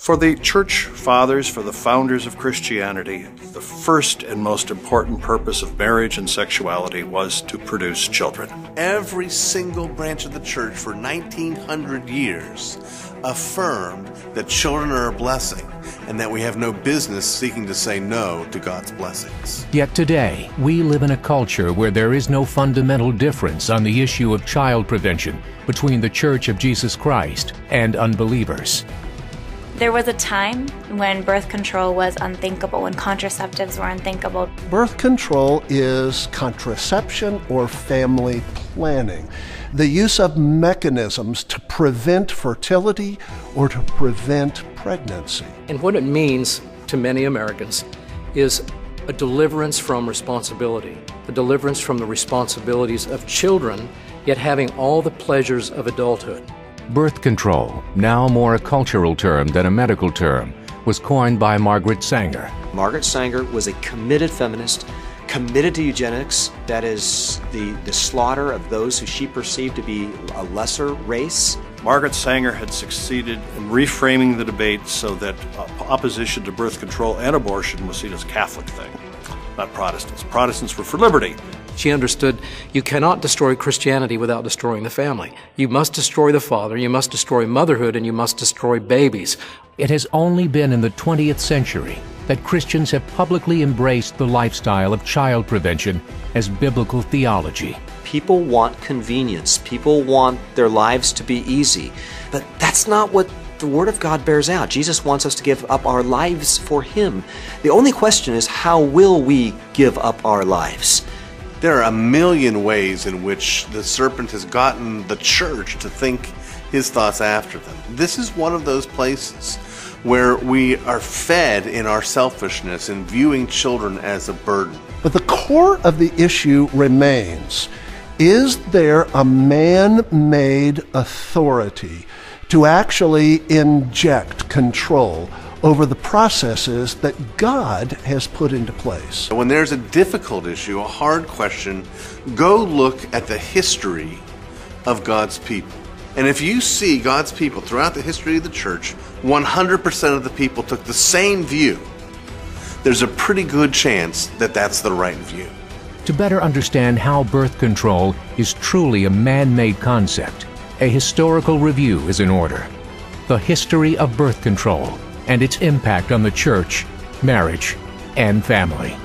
For the church fathers, for the founders of Christianity, the first and most important purpose of marriage and sexuality was to produce children. Every single branch of the church for 1900 years affirmed that children are a blessing and that we have no business seeking to say no to God's blessings. Yet today, we live in a culture where there is no fundamental difference on the issue of child prevention between the Church of Jesus Christ and unbelievers. There was a time when birth control was unthinkable, when contraceptives were unthinkable. Birth control is contraception or family planning, the use of mechanisms to prevent fertility or to prevent pregnancy. And what it means to many Americans is a deliverance from responsibility, a deliverance from the responsibilities of children, yet having all the pleasures of adulthood. Birth control, now more a cultural term than a medical term, was coined by Margaret Sanger. Margaret Sanger was a committed feminist, committed to eugenics, that is the slaughter of those who she perceived to be a lesser race. Margaret Sanger had succeeded in reframing the debate so that opposition to birth control and abortion was seen as a Catholic thing, not Protestants. Protestants were for liberty. She understood you cannot destroy Christianity without destroying the family. You must destroy the father, you must destroy motherhood, and you must destroy babies. It has only been in the 20th century that Christians have publicly embraced the lifestyle of child prevention as biblical theology. People want convenience. People want their lives to be easy. But that's not what the Word of God bears out. Jesus wants us to give up our lives for Him. The only question is, how will we give up our lives? There are a million ways in which the serpent has gotten the church to think his thoughts after them. This is one of those places where we are fed in our selfishness and viewing children as a burden. But the core of the issue remains: is there a man-made authority to actually inject control over the processes that God has put into place? When there's a difficult issue, a hard question, go look at the history of God's people. And if you see God's people throughout the history of the church, 100% of the people took the same view. There's a pretty good chance that that's the right view. To better understand how birth control is truly a man-made concept, a historical review is in order. The History of Birth Control and its impact on the church, marriage, and family.